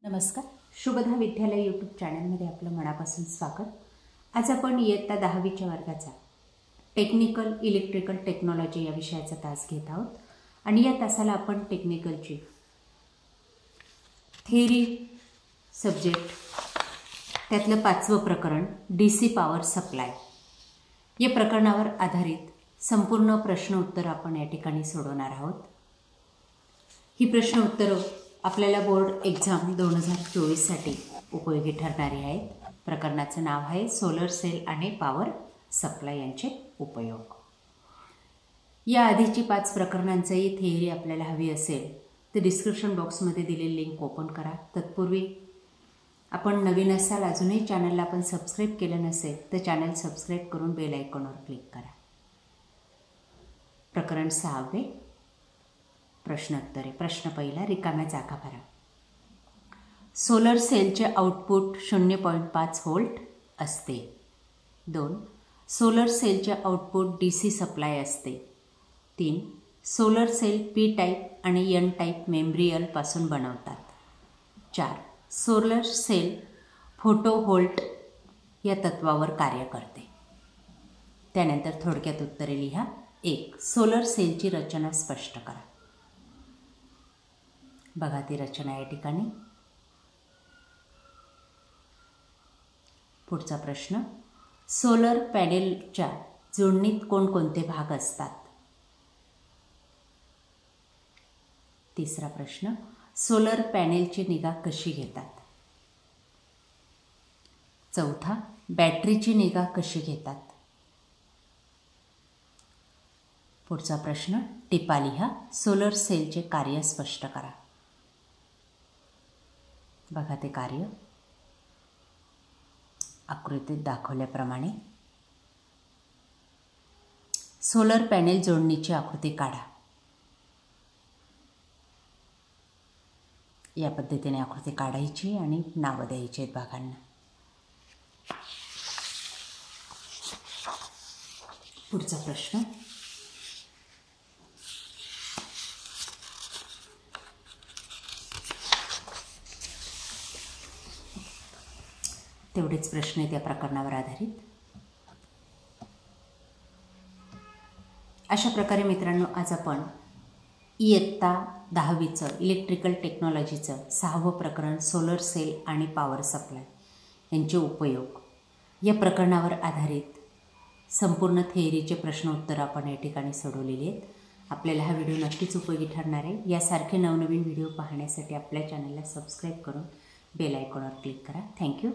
नमस्कार, शुभदा विद्यालय यूट्यूब चॅनलमध्ये आपलं मनापासून स्वागत। आज आपण इयत्ता 10वीच्या वर्गाचा टेक्निकल इलेक्ट्रिकल टेक्नॉलॉजी या विषयाचा तास घेत आहोत आणि या तासाला आपण टेक्निकलची थिअरी सब्जेक्ट त्यातलं 5वं प्रकरण डीसी पॉवर सप्लाय या प्रकरणावर आधारित संपूर्ण प्रश्न उत्तर आपण या ठिकाणी सोडवणार आहोत। ही प्रश्न उत्तरं आपल्याला बोर्ड एक्झाम 2024 साठी उपयोगी ठरणारी आहेत। प्रकरणाचं नाव आहे सोलर सेल आणि पॉवर सप्लाय यांचे उपयोग। या आधीची 5 प्रकरणांची थिअरी आपल्याला हवी असेल तर डिस्क्रिप्शन बॉक्समध्ये दिलेली लिंक ओपन करा। तत्पूर्वी आपण नवीन असाल, अजूनही चॅनलला आपण सबस्क्राइब केलं नसेल तर चॅनल सबस्क्राइब करून बेल आयकॉनवर क्लिक करा। प्रकरण 6वे प्रश्नोत्तरे। प्रश्न पहिला, रिकाम्या जागा भरा। सोलर सेलचे आउटपुट 0.5 व्होल्ट असते। 2. सोलर सेलचे आउटपुट डीसी सप्लाय असते। 3. सोलर सेल पी टाईप आणि एन टाईप मेम्ब्रियल पासून बनवतात। 4. सोलर सेल फोटो व्होल्ट या तत्वावर कार्य करते। त्यानंतर थोडक्यात उत्तरे लिहा। 1. सोलर सेलची रचना स्पष्ट करा। बघा ती रचना या ठिकाणी। पुढचा प्रश्न, सोलर पॅनेलच्या जोडणीत कोणकोणते भाग असतात? तिसरा प्रश्न, सोलर पॅनेलची निगा कशी घेतात? चौथा, बॅटरीची निगा कशी घेतात? पुढचा प्रश्न, टिपा लिहा। सोलर सेलचे कार्य स्पष्ट करा। बघा ते कार्य आकृतीत दाखवल्याप्रमाणे। सोलर पॅनेल जोडणीची आकृती काढा। या पद्धतीने आकृती काढायची आणि नावं द्यायची आहेत भागांना। पुढचा प्रश्न, तेवढेच प्रश्न आहेत या प्रकरणावर आधारित। अशा प्रकारे मित्रांनो, आज आपण इयत्ता 10वीचं इलेक्ट्रिकल टेक्नॉलॉजीचं 6वं प्रकरण सोलर सेल आणि पॉवर सप्लाय यांचे उपयोग या प्रकरणावर आधारित संपूर्ण थिअरीचे प्रश्न उत्तर आपण या ठिकाणी सोडवलेले आहेत। आपल्याला हा व्हिडिओ नक्कीच उपयोगी ठरणार आहे। यासारखे नवनवीन व्हिडिओ पाहण्यासाठी आपल्या चॅनलला सबस्क्राइब करून बेल आयकॉनवर क्लिक करा। थँक्यू।